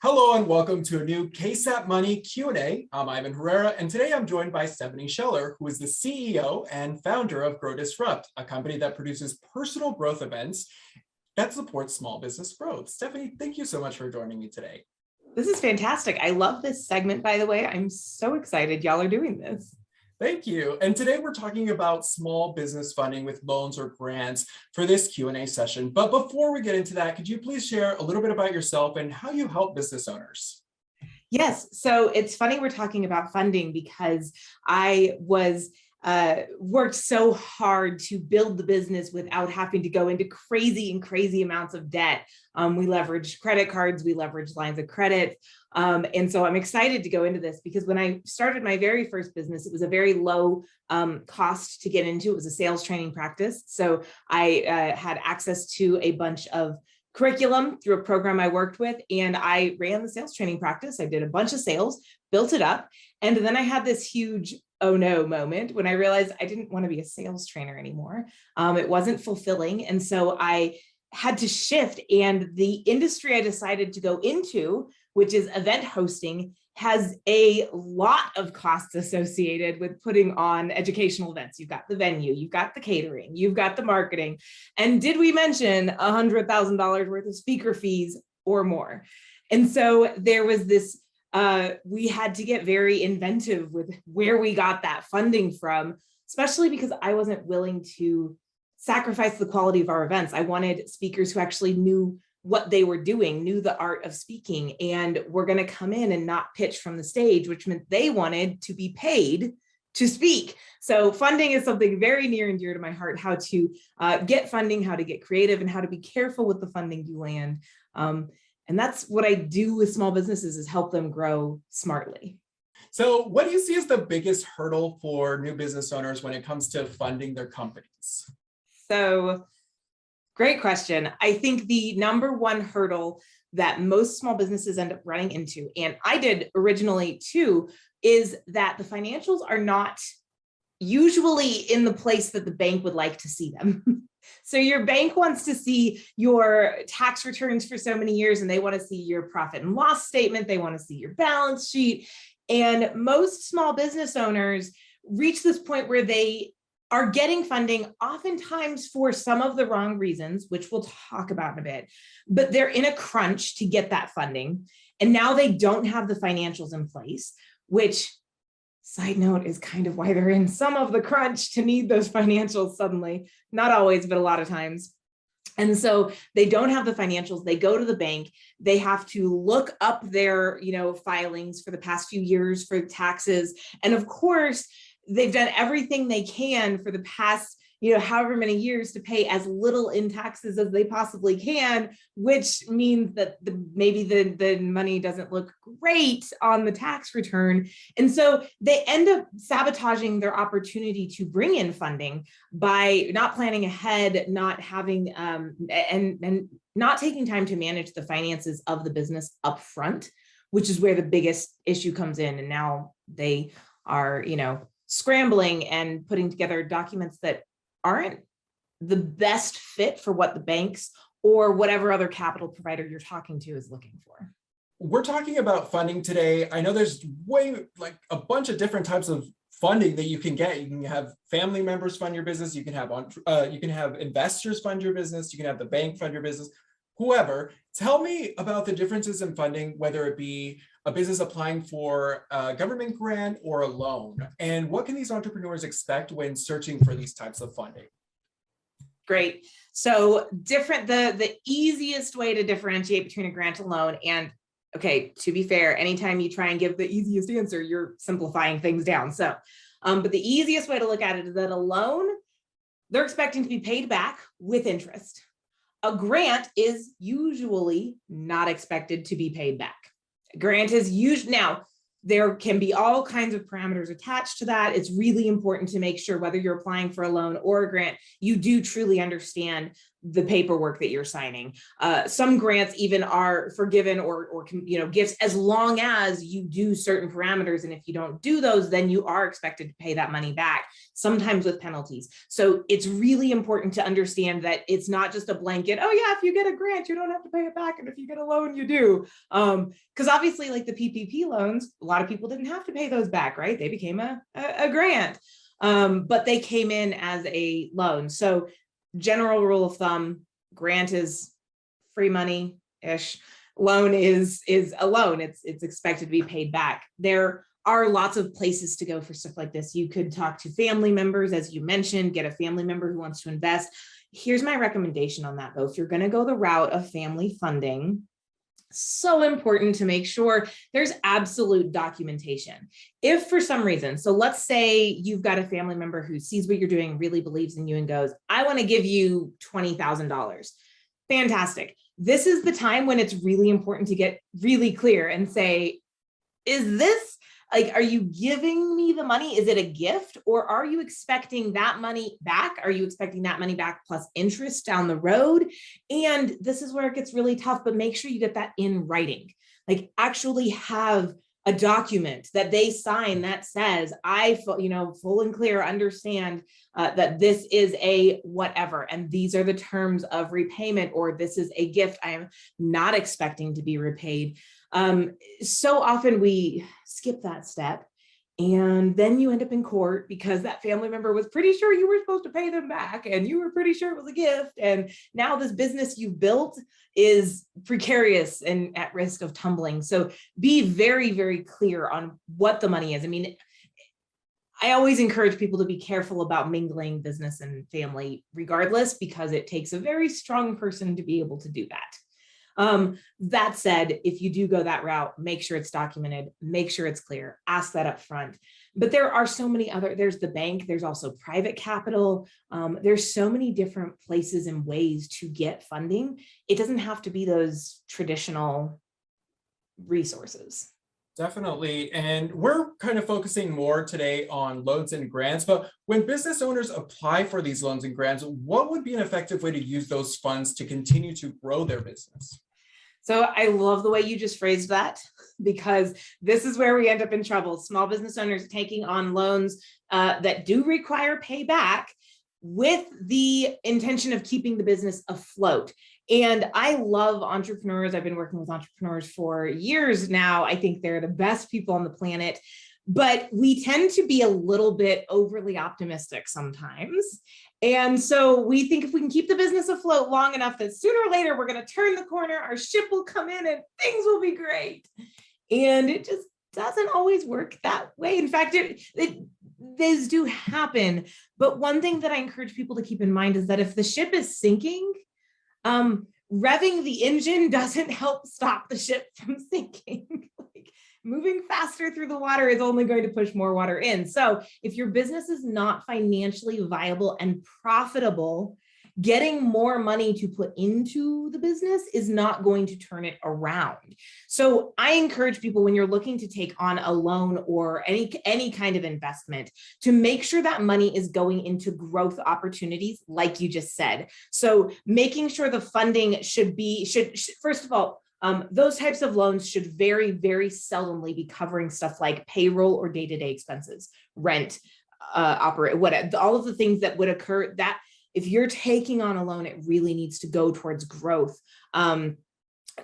Hello and welcome to a new KSAT Money Q&A. I'm Ivan Herrera, and today I'm joined by Stephanie Scheller, who is the CEO and founder of Grow Disrupt, a company that produces personal growth events that support small business growth. Stephanie, thank you so much for joining me today. This is fantastic. I love this segment, by the way. I'm so excited y'all are doing this. Thank you. And today we're talking about small business funding with loans or grants for this Q&A session. But before we get into that, could you please share a little bit about yourself and how you help business owners? Yes. So it's funny we're talking about funding because I worked so hard to build the business without having to go into crazy amounts of debt. We leveraged credit cards, we leveraged lines of credit. And so I'm excited to go into this because when I started my very first business, it was a very low cost to get into. It was a sales training practice. So I had access to a bunch of curriculum through a program I worked with, and I ran the sales training practice. I did a bunch of sales, built it up. And then I had this huge oh no moment when I realized I didn't want to be a sales trainer anymore. It wasn't fulfilling. And so I had to shift, and the industry I decided to go into, which is event hosting, has a lot of costs associated with putting on educational events. You've got the venue, you've got the catering, you've got the marketing. And did we mention $100,000 worth of speaker fees or more? And so there was this, we had to get very inventive with where we got that funding from, especially because I wasn't willing to sacrifice the quality of our events. I wanted speakers who actually knew what they were doing, knew the art of speaking, and were going to come in and not pitch from the stage, which meant they wanted to be paid to speak. So funding is something very near and dear to my heart, how to get funding, how to get creative, and how to be careful with the funding you land. And that's what I do with small businesses, is help them grow smartly. So what do you see as the biggest hurdle for new business owners when it comes to funding their companies? So great question. I think the number one hurdle that most small businesses end up running into, and I did originally too, is that the financials are not usually in the place that the bank would like to see them. So your bank wants to see your tax returns for so many years, and they want to see your profit and loss statement. They want to see your balance sheet. And most small business owners reach this point where they are getting funding oftentimes for some of the wrong reasons, which we'll talk about in a bit, but they're in a crunch to get that funding. And now they don't have the financials in place, which, side note, is kind of why they're in some of the crunch to need those financials suddenly. Not always, but a lot of times. And so they don't have the financials. They go to the bank. They have to look up their, filings for the past few years for taxes. And of course, they've done everything they can for the past, however many years to pay as little in taxes as they possibly can, which means that maybe the money doesn't look great on the tax return. And so they end up sabotaging their opportunity to bring in funding by not planning ahead, not having, and not taking time to manage the finances of the business up front, which is where the biggest issue comes in. And now they are, scrambling and putting together documents that aren't the best fit for what the banks or whatever other capital provider you're talking to is looking for. We're talking about funding today. I know there's a bunch of different types of funding that you can get. You can have family members fund your business. You can have investors fund your business. You can have the bank fund your business. Whoever. Tell me about the differences in funding, whether it be a business applying for a government grant or a loan, and what can these entrepreneurs expect when searching for these types of funding? Great. So the easiest way to differentiate between a grant and loan, and okay, to be fair, anytime you try and give the easiest answer, you're simplifying things down. So, but the easiest way to look at it is that a loan, they're expecting to be paid back with interest. A grant is usually not expected to be paid back. A grant is usually, now there can be all kinds of parameters attached to that. It's really important to make sure whether you're applying for a loan or a grant, you do truly understand the paperwork that you're signing. Some grants even are forgiven or gifts as long as you do certain parameters. And if you don't do those, then you are expected to pay that money back, sometimes with penalties. So it's really important to understand that it's not just a blanket, oh yeah, if you get a grant, you don't have to pay it back. And if you get a loan, you do. Because obviously like the PPP loans, a lot of people didn't have to pay those back, right? They became a grant, but they came in as a loan. So general rule of thumb, grant is free money-ish. Loan is a loan. It's expected to be paid back. There are lots of places to go for stuff like this. You could talk to family members, as you mentioned, get a family member who wants to invest. Here's my recommendation on that though. If you're going to go the route of family funding, so important to make sure there's absolute documentation. If for some reason, so let's say you've got a family member who sees what you're doing, really believes in you and goes, I want to give you $20,000. Fantastic. This is the time when it's really important to get really clear and say, is this like, are you giving me the money? Is it a gift, or are you expecting that money back? Are you expecting that money back plus interest down the road? And this is where it gets really tough, but make sure you get that in writing. Like actually have a document that they sign that says, I, full and clear understand that this is a whatever, and these are the terms of repayment, or this is a gift I am not expecting to be repaid. So often we skip that step, and then you end up in court because that family member was pretty sure you were supposed to pay them back, and you were pretty sure it was a gift. And now this business you built is precarious and at risk of tumbling. So be very, very clear on what the money is. I mean, I always encourage people to be careful about mingling business and family regardless, because it takes a very strong person to be able to do that. That said, if you do go that route, make sure it's documented, make sure it's clear, ask that up front. But there are so many other, there's the bank, there's also private capital. There's so many different places and ways to get funding. It doesn't have to be those traditional resources. Definitely. And we're kind of focusing more today on loans and grants, but when business owners apply for these loans and grants, what would be an effective way to use those funds to continue to grow their business? So I love the way you just phrased that, because this is where we end up in trouble. Small business owners taking on loans that do require payback with the intention of keeping the business afloat. And I love entrepreneurs. I've been working with entrepreneurs for years now. I think they're the best people on the planet, but we tend to be a little bit overly optimistic sometimes. And so we think if we can keep the business afloat long enough that sooner or later we're going to turn the corner, our ship will come in and things will be great. And it just doesn't always work that way. In fact, these do happen. But one thing that I encourage people to keep in mind is that if the ship is sinking, revving the engine doesn't help stop the ship from sinking. Like, moving faster through the water is only going to push more water in. So if your business is not financially viable and profitable, getting more money to put into the business is not going to turn it around. So I encourage people, when you're looking to take on a loan or any kind of investment, to make sure that money is going into growth opportunities, like you just said. So making sure the funding should first of all, those types of loans should very, very seldomly be covering stuff like payroll or day-to-day expenses, rent, all of the things that would occur. That if you're taking on a loan, it really needs to go towards growth.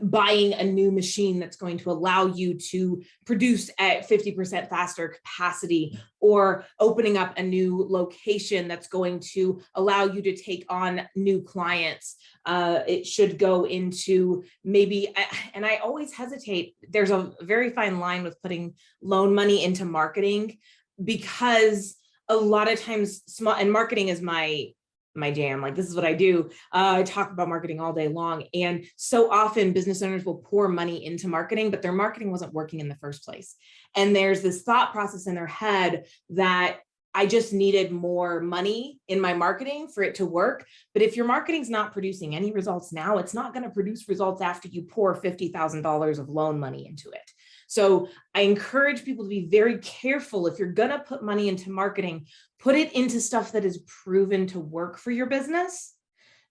Buying a new machine that's going to allow you to produce at 50% faster capacity, or opening up a new location that's going to allow you to take on new clients. It should go into maybe, and I always hesitate, there's a very fine line with putting loan money into marketing, because a lot of times and marketing is my jam. Like, this is what I do. I talk about marketing all day long. And so often business owners will pour money into marketing, but their marketing wasn't working in the first place. And there's this thought process in their head that I just needed more money in my marketing for it to work. But if your marketing's not producing any results now, it's not going to produce results after you pour $50,000 of loan money into it. So I encourage people to be very careful. If you're going to put money into marketing, put it into stuff that is proven to work for your business,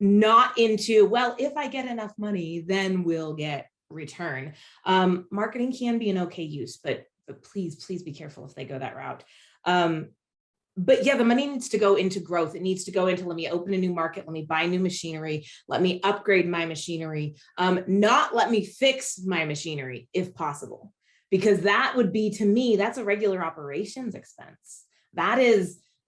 not into, well, if I get enough money, then we'll get return. Marketing can be an okay use, but please be careful if they go that route. But yeah, the money needs to go into growth. It needs to go into, let me open a new market, let me buy new machinery, let me upgrade my machinery, not let me fix my machinery if possible, because that would be, to me, that's a regular operations expense.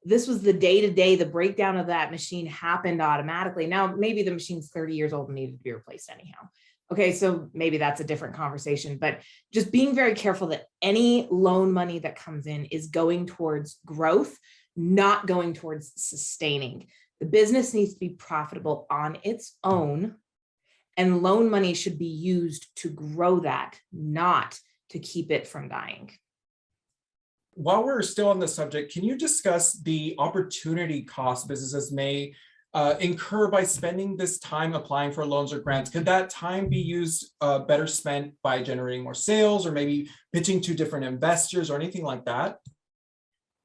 This was the day-to-day, the breakdown of that machine happened automatically. Now, maybe the machine's 30 years old and needed to be replaced anyhow. Okay, so maybe that's a different conversation, but just being very careful that any loan money that comes in is going towards growth, not going towards sustaining. The business needs to be profitable on its own, and loan money should be used to grow that, not to keep it from dying. While we're still on the subject, can you discuss the opportunity cost businesses may incur by spending this time applying for loans or grants? Could that time be used better spent by generating more sales, or maybe pitching to different investors or anything like that?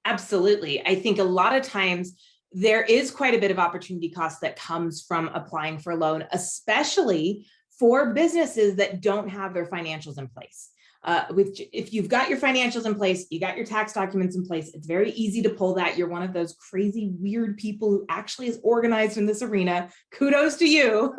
Absolutely. I think a lot of times there is quite a bit of opportunity cost that comes from applying for a loan, especially for businesses that don't have their financials in place. If you've got your financials in place, you got your tax documents in place, it's very easy to pull that. You're one of those crazy, weird people who actually is organized in this arena. Kudos to you.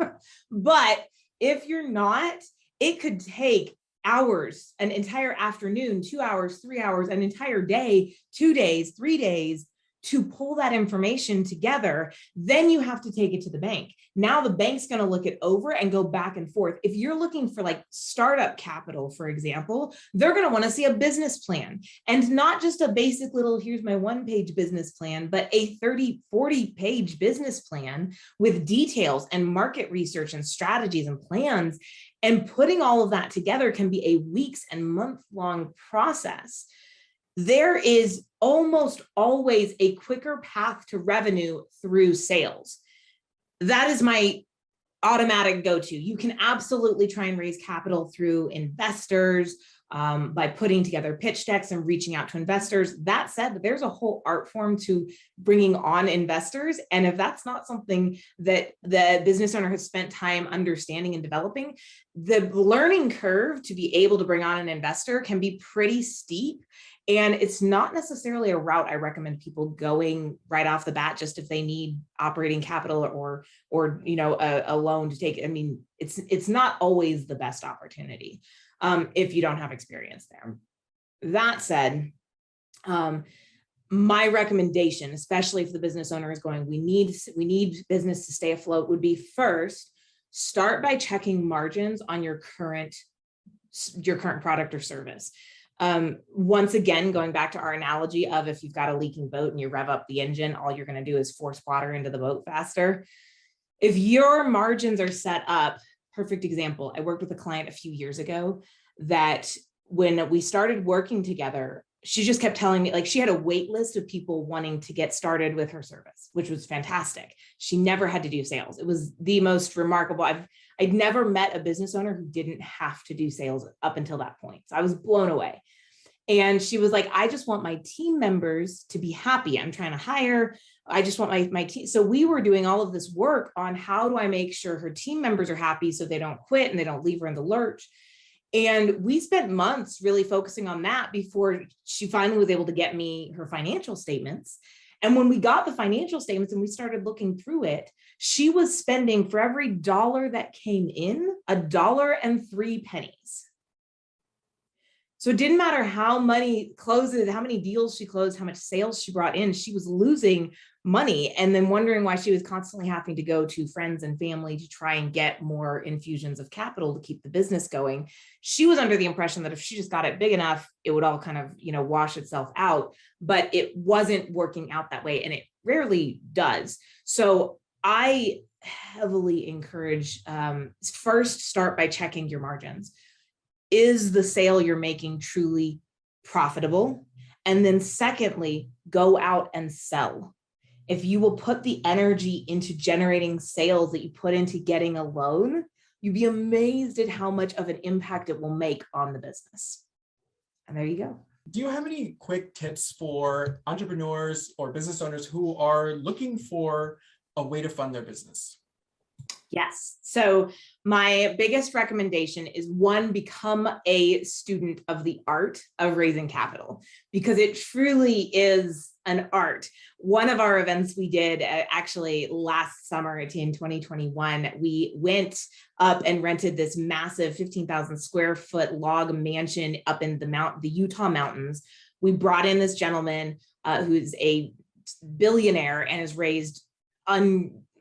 But if you're not, it could take hours, an entire afternoon, 2 hours, 3 hours, an entire day, 2 days, 3 days to pull that information together. Then you have to take it to the bank. Now the bank's going to look it over and go back and forth. If you're looking for like startup capital, for example, they're going to want to see a business plan, and not just a basic little, here's my 1-page business plan, but a 30, 40-page business plan with details and market research and strategies and plans. And putting all of that together can be a weeks and month-long process. There is almost always a quicker path to revenue through sales. That is my automatic go-to. You can absolutely try and raise capital through investors, by putting together pitch decks and reaching out to investors. That said, there's a whole art form to bringing on investors. And if that's not something that the business owner has spent time understanding and developing, the learning curve to be able to bring on an investor can be pretty steep. And it's not necessarily a route I recommend people going right off the bat, just if they need operating capital or a loan to take. I mean, it's not always the best opportunity if you don't have experience there. That said, my recommendation, especially if the business owner is going, we need business to stay afloat, would be first, start by checking margins on your current product or service. Once again, going back to our analogy of if you've got a leaking boat and you rev up the engine, all you're going to do is force water into the boat faster. If your margins are set up, perfect example, I worked with a client a few years ago that when we started working together, she just kept telling me, like, she had a wait list of people wanting to get started with her service, which was fantastic. She never had to do sales. It was the most remarkable. I'd never met a business owner who didn't have to do sales up until that point. So I was blown away. And she was like, I just want my team members to be happy. I'm trying to hire. I just want my team. So we were doing all of this work on how do I make sure her team members are happy so they don't quit and they don't leave her in the lurch. And we spent months really focusing on that before she finally was able to get me her financial statements. And when we got the financial statements and we started looking through it, she was spending, for every dollar that came in, $1.03. So it didn't matter how many closes, how many deals she closed, how much sales she brought in, she was losing money and then wondering why she was constantly having to go to friends and family to try and get more infusions of capital to keep the business going. She was under the impression that if she just got it big enough, it would all kind of, wash itself out, but it wasn't working out that way, and it rarely does. So I heavily encourage, first start by checking your margins. Is the sale you're making truly profitable? And then secondly, go out and sell. If you will put the energy into generating sales that you put into getting a loan, you'd be amazed at how much of an impact it will make on the business. And there you go. Do you have any quick tips for entrepreneurs or business owners who are looking for a way to fund their business? Yes. So my biggest recommendation is one, become a student of the art of raising capital, because it truly is an art. One of our events we did actually last summer in 2021, we went up and rented this massive 15,000 square foot log mansion up in the Utah mountains. We brought in this gentleman who's a billionaire and has raised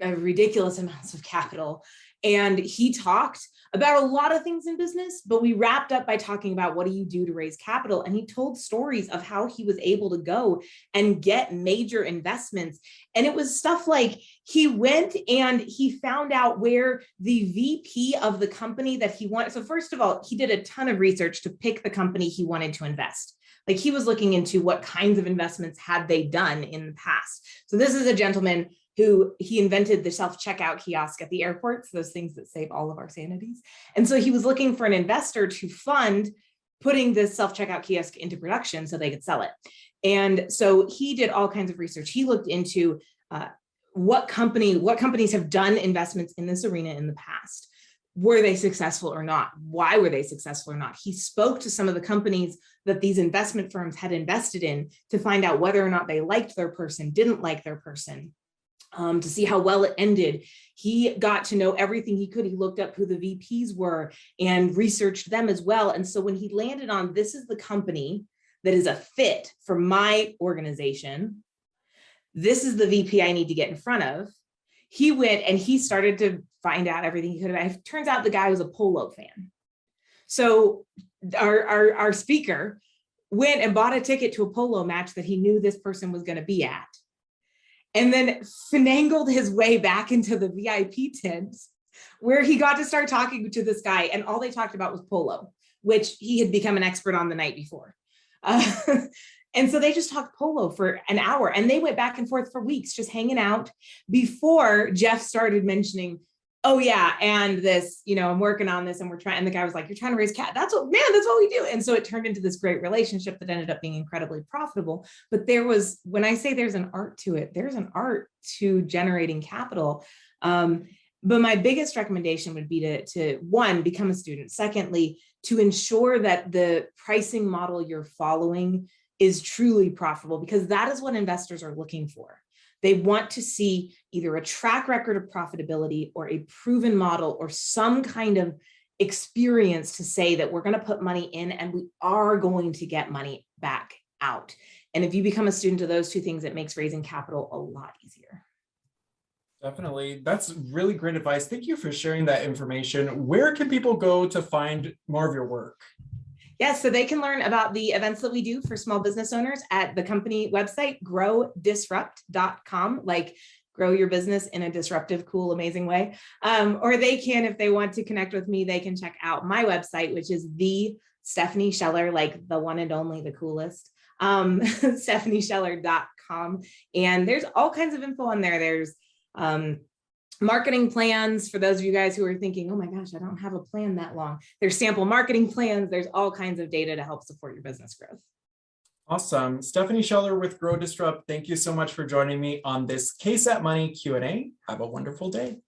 ridiculous amounts of capital. And he talked about a lot of things in business, but we wrapped up by talking about what do you do to raise capital? And he told stories of how he was able to go and get major investments. And it was stuff like he went and he found out where the VP of the company that he wanted. So first of all, he did a ton of research to pick the company he wanted to invest. Like he was looking into what kinds of investments had they done in the past. So this is a gentleman who he invented the self-checkout kiosk at the airports, those things that save all of our sanities. And so he was looking for an investor to fund putting this self-checkout kiosk into production so they could sell it. And so he did all kinds of research. He looked into what companies have done investments in this arena in the past. Were they successful or not? Why were they successful or not? He spoke to some of the companies that these investment firms had invested in to find out whether or not they liked their person, didn't like their person. To see how well it ended. He got to know everything he could. He looked up who the VPs were and researched them as well. And so when he landed on, this is the company that is a fit for my organization, this is the VP I need to get in front of, he went and he started to find out everything he could about. It turns out the guy was a polo fan. So our speaker went and bought a ticket to a polo match that he knew this person was going to be at, and then finangled his way back into the VIP tent where he got to start talking to this guy. And all they talked about was polo, which he had become an expert on the night before. And so they just talked polo for an hour and they went back and forth for weeks, just hanging out before Jeff started mentioning, oh yeah, and this, I'm working on this and we're trying, and the guy was like, you're trying to raise cat. That's what we do. And so it turned into this great relationship that ended up being incredibly profitable. But when I say there's an art to it, there's an art to generating capital. But my biggest recommendation would be to one, become a student. Secondly, to ensure that the pricing model you're following is truly profitable, because that is what investors are looking for. They want to see either a track record of profitability or a proven model or some kind of experience to say that we're going to put money in and we are going to get money back out. And if you become a student of those two things, it makes raising capital a lot easier. Definitely. That's really great advice. Thank you for sharing that information. Where can people go to find more of your work? Yes, so they can learn about the events that we do for small business owners at the company website, growdisrupt.com, like grow your business in a disruptive, cool, amazing way. Or they can, if they want to connect with me, they can check out my website, which is the Stephanie Scheller, like the one and only, the coolest, stephaniescheller.com. And there's all kinds of info on there. There's marketing plans for those of you guys who are thinking, oh my gosh, I don't have a plan that long. There's sample marketing plans. There's all kinds of data to help support your business growth. Awesome. Stephanie Scheller with Grow Disrupt. Thank you so much for joining me on this KSAT Money Q&A. Have a wonderful day.